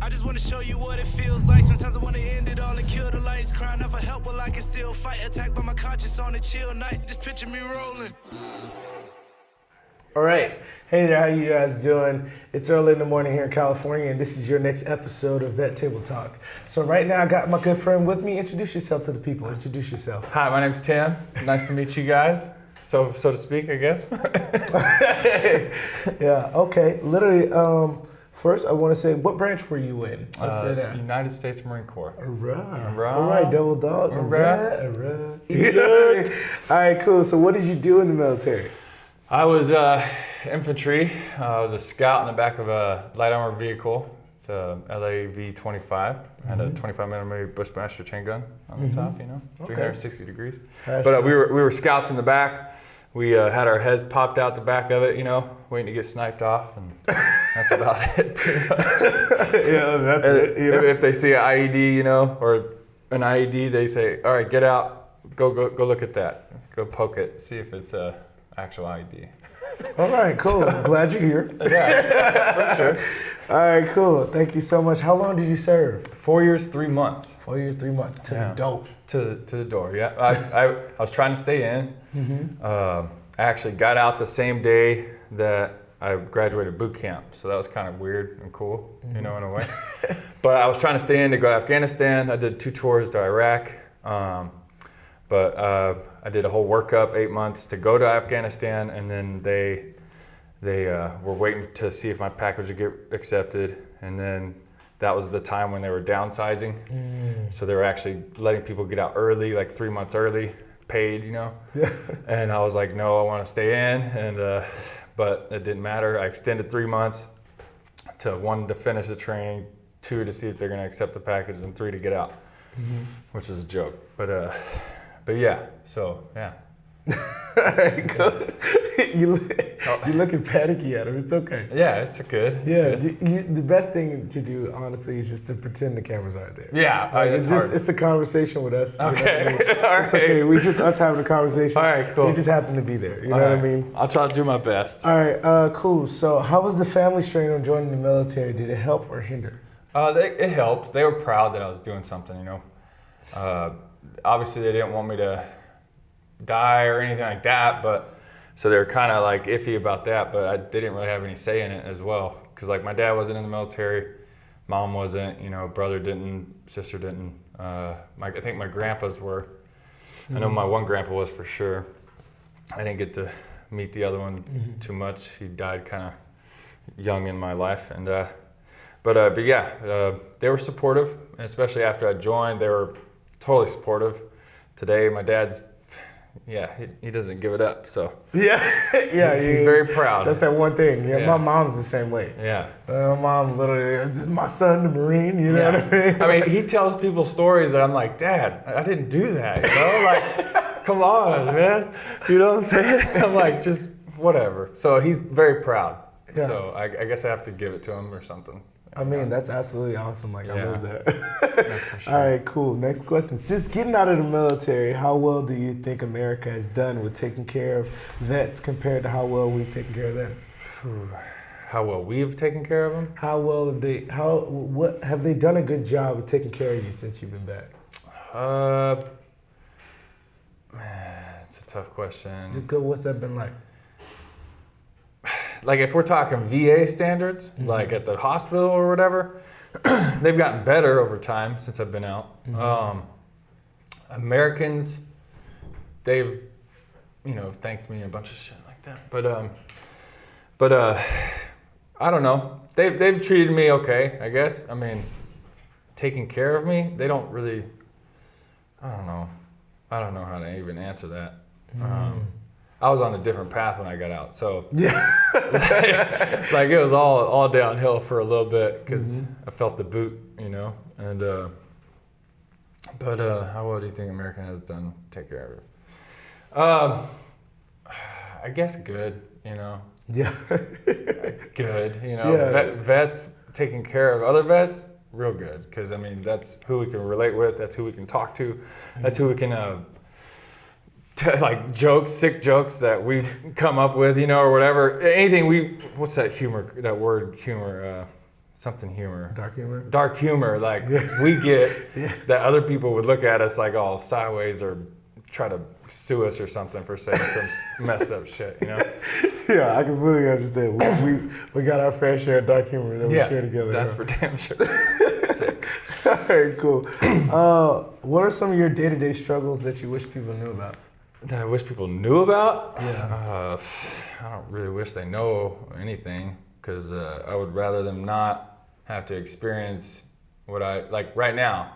I just wanna show you what it feels like. Sometimes I wanna end it all and kill the lights. Crying out for help, but I can still fight. Attacked by my conscience on a chill night. Just picture me rolling. All right. Hey there, how you guys doing? It's early in the morning here in California, and this is your next episode of VetTableTalk. So right now I got my good friend with me. Introduce yourself to the people. Introduce yourself. Hi, my name's Tim. Nice to meet you guys. So to speak, I guess. Yeah, okay. Literally, first I want to say, what branch were you in? Let's say that. United States Marine Corps. All right, double dog. All right. All right, cool. So what did you do in the military? I was infantry. I was a scout in the back of a light armored vehicle. It's a LAV-25. I had a 25 millimeter Bushmaster chain gun on the top, 360 degrees. But we were scouts in the back. We had our heads popped out the back of it, waiting to get sniped off, and that's about it, pretty much. Yeah, that's it. If they see an IED, or an IED, they say, "All right, get out, go look at that, go poke it, see if it's a actual IED." All right, cool. Glad you're here. Yeah, for sure. All right, cool. Thank you so much. How long did you serve? 4 years, 3 months. 4 years, 3 months. To the dope. To the door, yeah. I was trying to stay in. I actually got out the same day that I graduated boot camp, so that was kind of weird and cool, in a way. But I was trying to stay in to go to Afghanistan. I did 2 tours to Iraq. But I did a whole workup, 8 months to go to Afghanistan, and then they were waiting to see if my package would get accepted, and then that was the time when they were downsizing. So they were actually letting people get out early, like 3 months early, paid, And I was like, no, I want to stay in, and but it didn't matter. I extended 3 months to 1 to finish the training, 2 to see if they're going to accept the package, and 3 to get out, which was a joke. But yeah, so yeah. All right, good. You're looking panicky at him. It's okay. Yeah, it's good. The best thing to do, honestly, is just to pretend the cameras aren't there. Yeah, it's a conversation with us. Okay, It's okay. We just us having a conversation. All right, cool. You just happen to be there. You know what I mean? I'll try to do my best. All right, cool. So, how was the family strain on joining the military? Did it help or hinder? It helped. They were proud that I was doing something. Obviously, they didn't want me to die or anything like that, but so they were kind of like iffy about that, but they didn't really have any say in it as well, because like my dad wasn't in the military, mom wasn't, brother didn't, sister didn't. I think my grandpas were. I know my one grandpa was for sure. I didn't get to meet the other one too much. He died kind of young in my life, and but yeah, they were supportive, and especially after I joined, they were totally supportive. Today, my dad's, he doesn't give it up, so. Yeah, he's very proud. That's that one thing. Yeah, my mom's the same way. Yeah. My mom literally, this is my son, the Marine, you know what I mean? I mean, he tells people stories that I'm like, Dad, I didn't do that, Like, come on, man. You know what I'm saying? I'm like, just whatever. So he's very proud. Yeah. So I guess I have to give it to him or something. I mean, that's absolutely awesome. I love that. That's for sure. All right, cool. Next question. Since getting out of the military, how well do you think America has done with taking care of vets compared to how well we've taken care of them? How well we've taken care of them? What have they done a good job of taking care of you since you've been back? Man, it's a tough question. Just go, what's that been like? Like if we're talking VA standards, like at the hospital or whatever, they've gotten better over time since I've been out. Americans, they've, thanked me a bunch of shit like that. But I don't know. They've treated me okay, I guess. I mean, taking care of me, they don't really. I don't know how to even answer that. I was on a different path when I got out, so like it was all downhill for a little bit because I felt the boot, and but how well do you think America has done to take care of it? I guess good, Yeah. Good, vets taking care of other vets, real good, because I mean that's who we can relate with, that's who we can talk to, that's who we can like sick jokes that we come up with, or whatever. Anything what's that humor, that word humor, something humor. Dark humor. Like we get that other people would look at us like all sideways or try to sue us or something for saying some messed up shit, you know? Yeah, I completely understand. We got our fair share of dark humor that we share together. That's for damn sure. Sick. All right, cool. What are some of your day-to-day struggles that you wish people knew about? That I wish people knew about? Yeah. I don't really wish they know anything, because I would rather them not have to experience what I, like right now,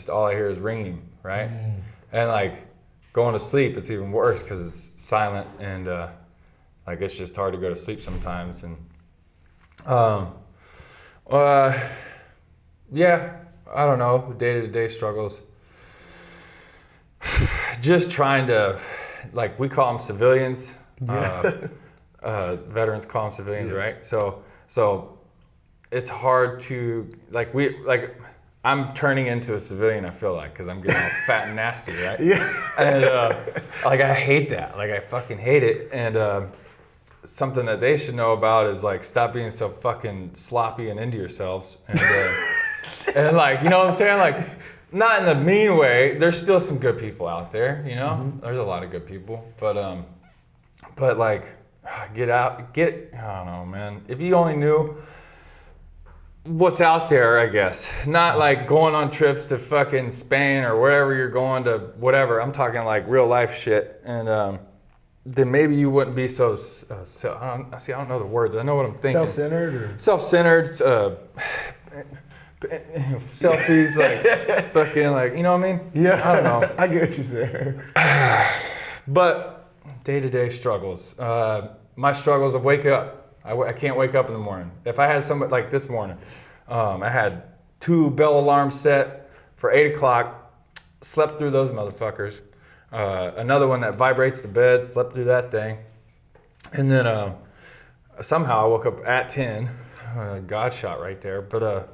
all I hear is ringing, right? And like going to sleep, it's even worse because it's silent and like it's just hard to go to sleep sometimes. And yeah, I don't know, day-to-day struggles. Just trying to, like, we call them civilians. Veterans call them civilians, right? So it's hard to, I'm turning into a civilian, I feel like, because I'm getting all fat and nasty, right? Yeah. And I hate that. Like, I fucking hate it. And something that they should know about is like, stop being so fucking sloppy and into yourselves. And like, you know what I'm saying? Like, not in a mean way. There's still some good people out there, you know? There's a lot of good people, but like, I don't know, man. If you only knew what's out there, I guess. Not like going on trips to fucking Spain or wherever you're going to, whatever. I'm talking like real life shit. And then maybe you wouldn't be so, I don't know the words. I know what I'm thinking. Self-centered, selfies, like fucking, like, you know what I mean? Yeah, I don't know. I get what you're saying. But day-to-day struggles. My struggles of wake up. I can't wake up in the morning. If I had somebody like this morning, I had 2 bell alarms set for 8 o'clock, slept through those motherfuckers. Another one that vibrates the bed, slept through that thing. And then somehow I woke up at 10. God shot right there. But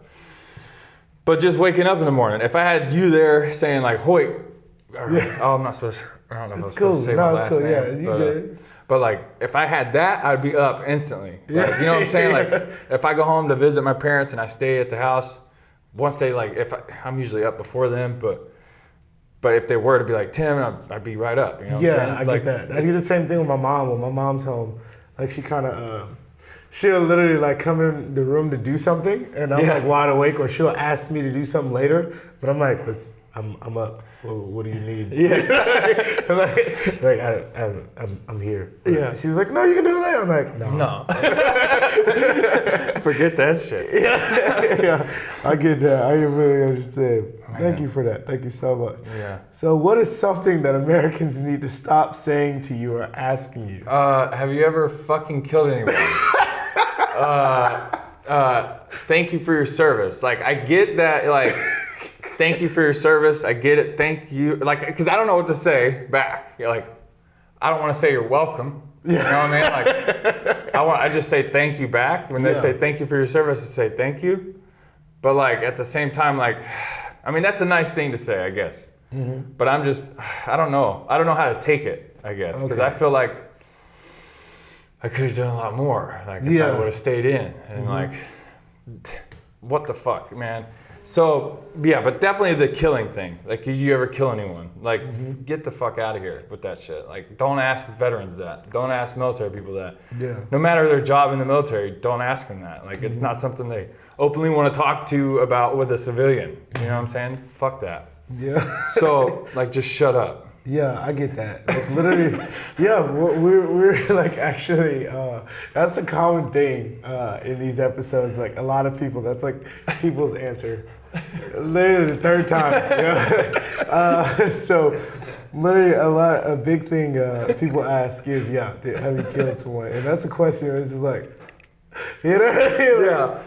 just waking up in the morning. If I had you there saying like, Hoyt, I'm not supposed to, I don't know if I'm supposed to say my last name. Yeah, it's good. But like, if I had that, I'd be up instantly. Like, you know what I'm saying? Like, if I go home to visit my parents and I stay at the house, once they like, I'm usually up before them, but if they were to be like 10, I'd be right up. You know what I'm saying? I get that. I do the same thing with my mom. When my mom's home, like she kind of, she'll literally like come in the room to do something, and I'm like wide awake, or she'll ask me to do something later, but I'm like, I'm up. What do you need? Yeah. I'm here. Yeah. She's like, no, you can do it later. I'm like, no. Forget that shit. Yeah. I get that. I really understand. Thank you for that. Thank you so much. Yeah. So what is something that Americans need to stop saying to you or asking you? Have you ever fucking killed anyone? Thank you for your service. Like, I get that, like, thank you for your service. I get it. Thank you. Like, because I don't know what to say back. You're like, I don't want to say you're welcome. You know what I mean? Like, I just say thank you back. When they say thank you for your service, I say thank you. But like, at the same time, like, I mean, that's a nice thing to say, I guess. Mm-hmm. But I don't know. I don't know how to take it, I guess. Because I feel like I could have done a lot more. Like, if I would have stayed in. And like, what the fuck, man? So, yeah, but definitely the killing thing. Like, did you ever kill anyone? Like, get the fuck out of here with that shit. Like, don't ask veterans that. Don't ask military people that. Yeah. No matter their job in the military, don't ask them that. Like, it's not something they openly want to talk to about with a civilian. You know what I'm saying? Fuck that. Yeah. So, like, just shut up. Yeah, I get that. Like, literally, we're like, actually, that's a common thing in these episodes. Like, a lot of people, that's like people's answer. Literally the third time. So, literally, a big thing people ask is, have you killed someone? And that's a question. It's just like, you know,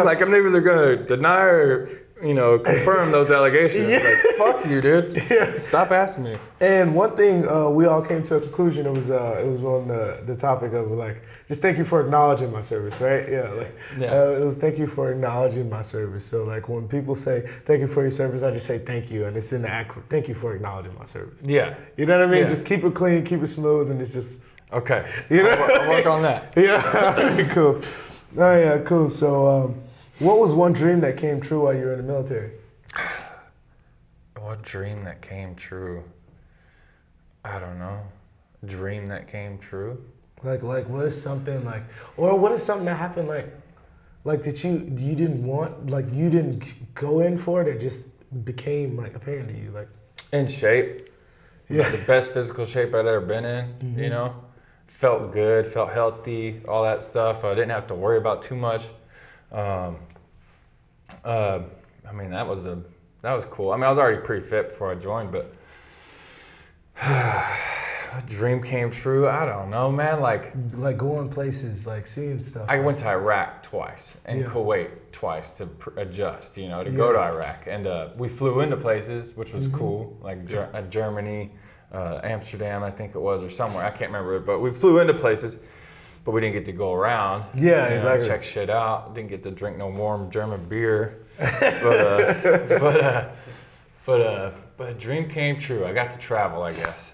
like, I'm neither going to deny or, confirm those allegations. Like, fuck you, dude. Yeah. Stop asking me. And one thing we all came to a conclusion. It was on the topic of like, just thank you for acknowledging my service, right? It was thank you for acknowledging my service. So like, when people say thank you for your service, I just say thank you, and it's in the acronym. Thank you for acknowledging my service. Yeah. You know what I mean? Yeah. Just keep it clean, keep it smooth, and it's just okay. I'll work on that. Yeah. Cool. Oh yeah, cool. So, what was one dream that came true while you were in the military? What dream that came true? I don't know. Dream that came true? Like what is something like, or what is something that happened like that you didn't want, like you didn't go in for, that just became like apparent to you, like In shape. Yeah. The best physical shape I'd ever been in, you know? Felt good, felt healthy, all that stuff. I didn't have to worry about too much. I mean, that was cool. I mean, I was already pretty fit before I joined, but a dream came true. I don't know, man. Like going places, like seeing stuff. I went to Iraq twice and Kuwait twice to adjust, you know, to go to Iraq. And we flew into places, which was cool, like Germany, Amsterdam, I think it was, or somewhere. I can't remember, but we flew into places, but we didn't get to go around. Yeah, you know, exactly. Check shit out. Didn't get to drink no warm German beer. But a dream came true. I got to travel, I guess.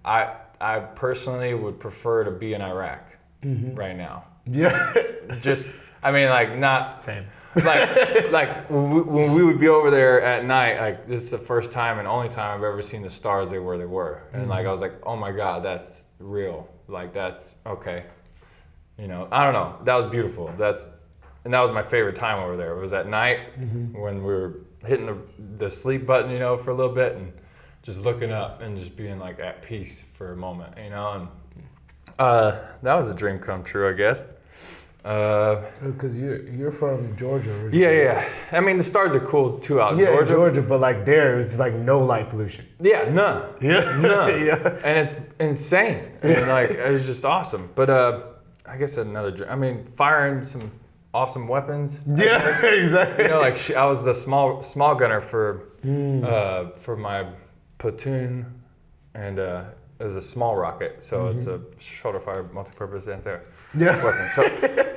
I personally would prefer to be in Iraq right now. Yeah. Just, I mean, like not Same. like when we would be over there at night. Like this is the first time and only time I've ever seen the stars where they were, and like I was like, oh my god, that's real. Like that's okay. You know, I don't know. That was beautiful. And that was my favorite time over there. It was at night when we were hitting the sleep button, you know, for a little bit and just looking up and just being like at peace for a moment, you know. And that was a dream come true, I guess. Because you're from Georgia originally. Yeah. I mean, the stars are cool too out in Georgia. Georgia, but like there, it's like no light pollution. Yeah, none. Yeah. None. Yeah. And it's insane. And like, it was just awesome. But I guess another dream. I mean, firing some awesome weapons. Yeah, exactly. You know, like I was the small gunner for my platoon, and it was a small rocket, so it's a shoulder fire multi-purpose anti-weapon. So,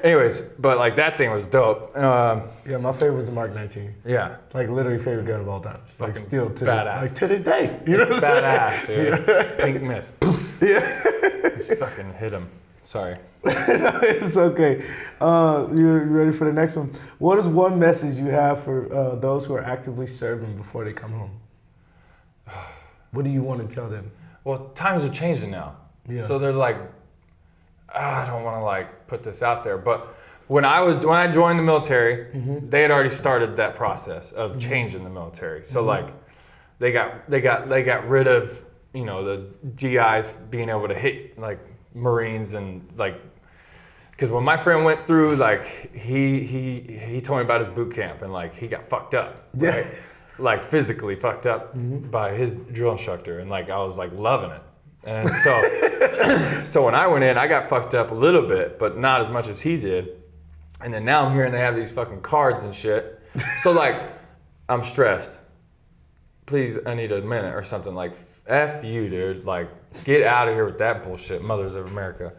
anyways, but like that thing was dope. Yeah, my favorite was the Mark 19. Yeah, Like literally favorite gun of all time. Like Fucking still to badass. this, like to this day. You know what I'm badass, dude. Yeah. Pink mist. Yeah. Fucking hit him. Sorry. It's okay. You ready for the next one? What is one message you have for those who are actively serving before they come home? What do you want to tell them? Well, times are changing now. Yeah. So they're like, I don't want to like put this out there, but when I joined the military, they had already started that process of changing the military. So like, they got rid of, you know, the GIs being able to hit like Marines and like, because when my friend went through, like he told me about his boot camp and like he got fucked up, right? Like physically fucked up by his drill instructor, and like I was like loving it. And so so when I went in, I got fucked up a little bit, but not as much as he did. And then now I'm hearing they have these fucking cards and shit. So like I'm stressed. Please, I need a minute or something. Like F you, dude. Like get out of here with that bullshit, mothers of America.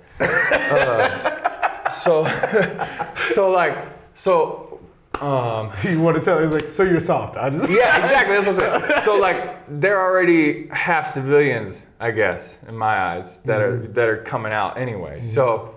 So You want to tell? He's like, so you're soft. I just yeah, exactly. That's what I'm saying. So like, they're already half civilians, I guess, in my eyes, that are coming out anyway. So,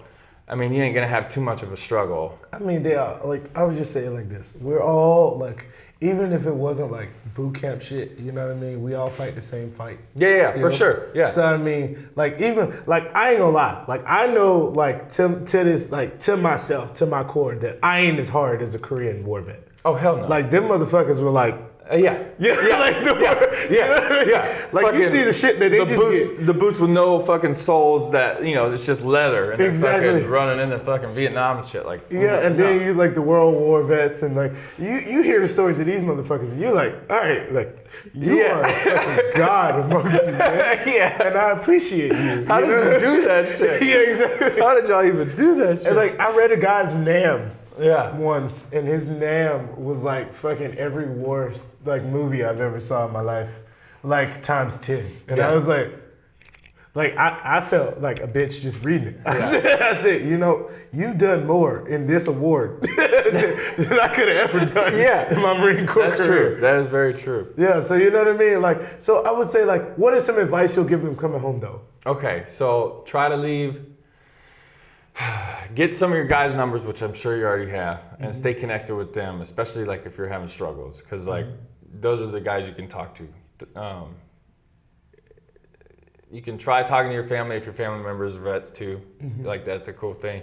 I mean, you ain't gonna have too much of a struggle. I mean, they are like, I would just say it like this: we're all like, even if it wasn't like boot camp shit, you know what I mean? We all fight the same fight. Yeah, for sure. Yeah. So I mean, like even like I ain't gonna lie, like I know like to this like to myself, to my core, that I ain't as hard as a Korean war vet. Oh hell no. Like them motherfuckers were like. Yeah. Like the Yeah. Like fucking, you see the shit that they just get. the boots with no fucking soles that, you know, it's just leather and they're fucking running into fucking Vietnam and shit. Like, and then you like the World War vets and like you hear the stories of these motherfuckers and you're like, all right, like you are a fucking god amongst them, man. Yeah. And I appreciate you. How did you do that shit? Yeah, exactly. How did y'all even do that shit? And like I read a guy's NAM. Yeah. Once, and his NAM was like fucking every war like movie I've ever saw in my life, like times 10. And I was like I felt like a bitch just reading it. I said, you know, you've done more in this award than I could have ever done in my Marine Corps That's career. true. That is very true. Yeah, so you know what I mean? Like, so I would say like, what is some advice you'll give them coming home though? Okay, so try to leave get some of your guys' numbers, which I'm sure you already have, and stay connected with them, especially like if you're having struggles, because like those are the guys you can talk to. You can try talking to your family if your family members are vets too. Like that's a cool thing,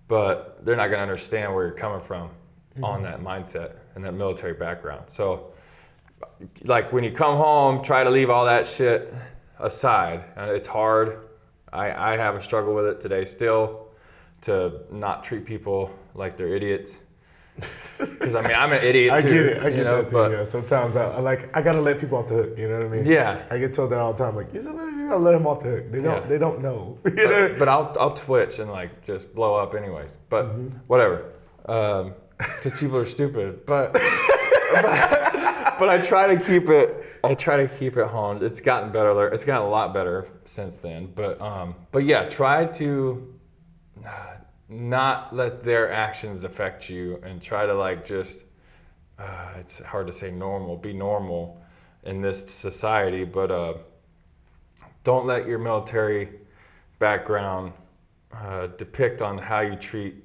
but they're not gonna understand where you're coming from on that mindset and that military background. So like when you come home, try to leave all that shit aside. It's hard. I have a struggle with it today still, to not treat people like they're idiots. Because I mean, I'm an idiot too. I get that thing, yeah. Sometimes I gotta let people off the hook, you know what I mean? Yeah. I get told that all the time, like, you gotta let them off the hook. They don't know. But I'll twitch and like just blow up anyways. But whatever. Because people are stupid. But I try to keep it honed. It's gotten better. It's gotten a lot better since then. But yeah, try to not let their actions affect you, and try to like just it's hard to say be normal in this society, but don't let your military background depict on how you treat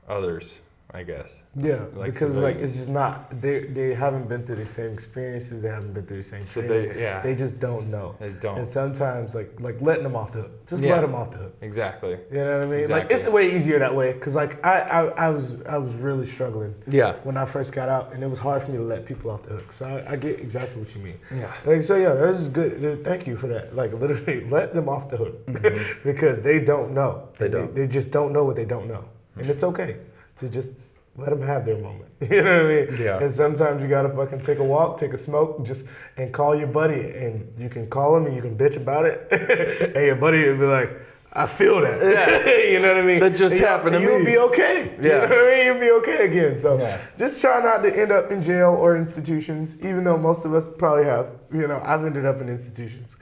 others, I guess. Yeah, like because like it's just not, they haven't been through the same experiences, they haven't been through the same training. They just don't know. They don't. And sometimes like letting them off the hook, just let them off the hook. Exactly. You know what I mean? Exactly. Like it's way easier that way, because like I was really struggling. Yeah. When I first got out, and it was hard for me to let people off the hook. So I get exactly what you mean. Yeah. Like so yeah, that was good. Thank you for that. Like literally let them off the hook because they don't know. They just don't know what they don't know, and it's okay to just let them have their moment. You know what I mean? Yeah. And sometimes you gotta fucking take a walk, take a smoke, and call your buddy, and you can call him and you can bitch about it, and your buddy will be like, I feel that. Yeah. You know what I mean? That just happened to me. You'll be okay. Yeah. You know what I mean? You'll be okay again. So just try not to end up in jail or institutions, even though most of us probably have. You know, I've ended up in institutions.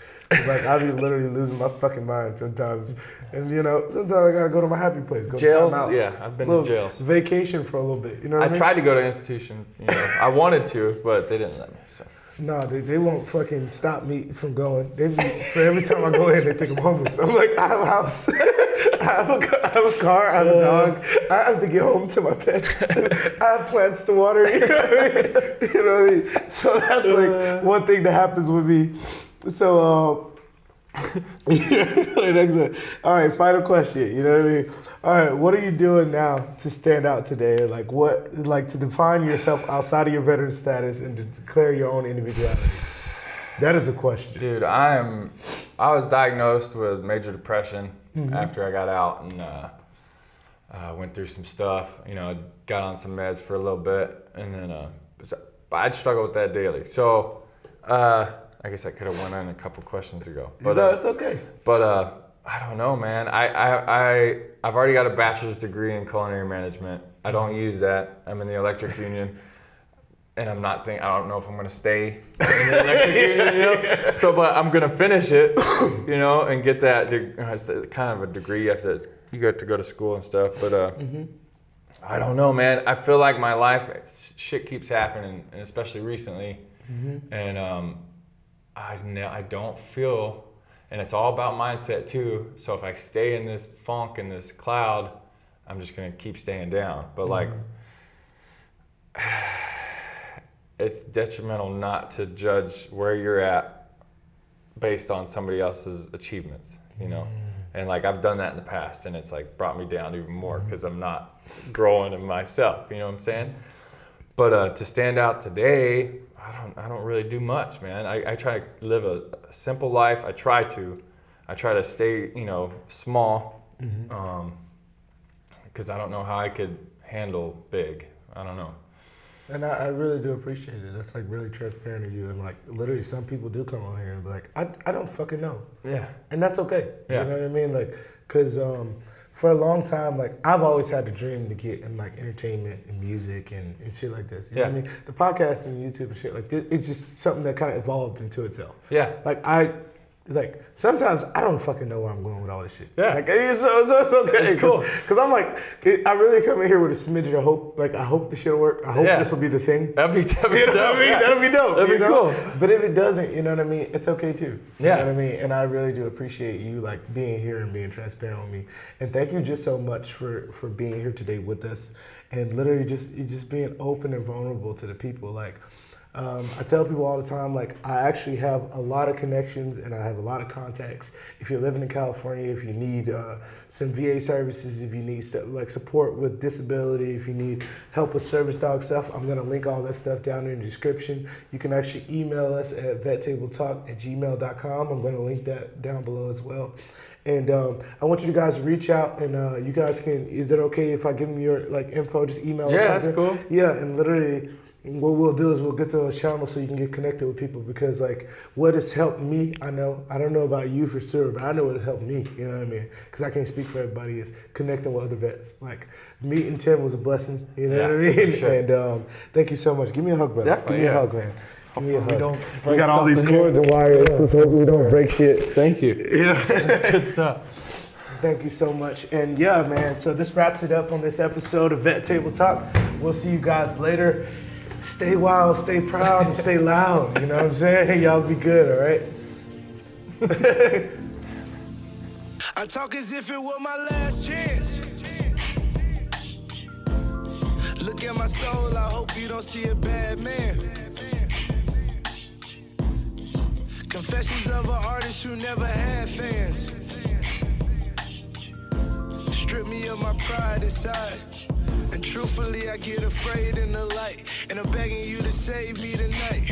Like I'll be literally losing my fucking mind sometimes, and you know sometimes I gotta go to my happy place. Go jails, time out. yeah, I've been to jails. Vacation for a little bit. You know what I mean? tried to go to institution. You know, I wanted to, but they didn't let me. So. No, they won't fucking stop me from going. For every time I go in, they think I'm homeless. I'm like, I have a house, I have a car, I have a dog. I have to get home to my pets. I have plants to water. You know what I mean? You know what I mean? So that's like one thing that happens with me. So, next one. All right, final question. You know what I mean? All right, what are you doing now to stand out today? Like to define yourself outside of your veteran status and to declare your own individuality? That is a question. Dude, I was diagnosed with major depression after I got out, and went through some stuff. You know, got on some meds for a little bit, and then I'd struggle with that daily. So. I guess I could have went on a couple questions ago. But, no, it's okay. But I don't know, man. I've already got a bachelor's degree in culinary management. I don't use that. I'm in the electric union, and I don't know if I'm gonna stay in the electric union. You know? So, but I'm gonna finish it, you know, and get that. It's kind of a degree after you get to go to school and stuff. But I don't know, man. I feel like my life, shit keeps happening, and especially recently, and I don't feel, and it's all about mindset too. So if I stay in this funk and this cloud, I'm just gonna keep staying down. But like, it's detrimental not to judge where you're at based on somebody else's achievements, you know? And like, I've done that in the past, and it's like brought me down even more because I'm not growing in myself, you know what I'm saying? But to stand out today, I don't really do much, man. I try to live a simple life. I try to stay, you know, small, because I don't know how I could handle big. I don't know. And I really do appreciate it. That's like really transparent of you. And like literally some people do come on here and be like, I don't fucking know. Yeah. And that's okay. Yeah. You know what I mean? Like, cause for a long time, like I've always had the dream to get in like entertainment and music and shit like this. You know what I mean? The podcast and YouTube and shit like this, it's just something that kind of evolved into itself. Yeah. Like like sometimes I don't fucking know where I'm going with all this shit. Yeah. Like it's okay. It's cool. Because I'm like, I really come in here with a smidget of hope. Like I hope this shit'll work. I hope this will be the thing. That'd be You know what I mean? yeah. That'll be dope. That'd be cool. But if it doesn't, you know what I mean? It's okay too. You Yeah. know what I mean? And I really do appreciate you like being here and being transparent with me. And thank you just so much for being here today with us and literally just being open and vulnerable to the people. Like I tell people all the time, like I actually have a lot of connections and I have a lot of contacts. If you're living in California, if you need some VA services, if you need like support with disability, if you need help with service dog stuff, I'm gonna link all that stuff down in the description. You can actually email us at VetTableTalk@gmail.com. I'm gonna link that down below as well. And I want you guys to reach out and you guys can, is it okay if I give them your like info, just email or something? That's cool. Yeah, and literally, what we'll do is we'll get to those channels so you can get connected with people because like what has helped me, I don't know about you for sure, but I know what has helped me, you know what I mean? Because I can't speak for everybody, is connecting with other vets. Like meeting Tim was a blessing, you know what I mean? Sure. And thank you so much. Give me a hug, brother. Definitely, Give me a hug, man. Give me a hug. We got all these cords and wires. Let's hope we don't break shit. Thank you. Yeah. That's good stuff. Thank you so much. And yeah, man, so this wraps it up on this episode of Vet Table Talk. We'll see you guys later. Stay wild, stay proud, and stay loud. You know what I'm saying? Hey, y'all be good, all right? I talk as if it were my last chance. Look at my soul, I hope you don't see a bad man. Confessions of an artist who never had fans. Strip me of my pride inside. And truthfully, I get afraid in the light. And I'm begging you to save me tonight.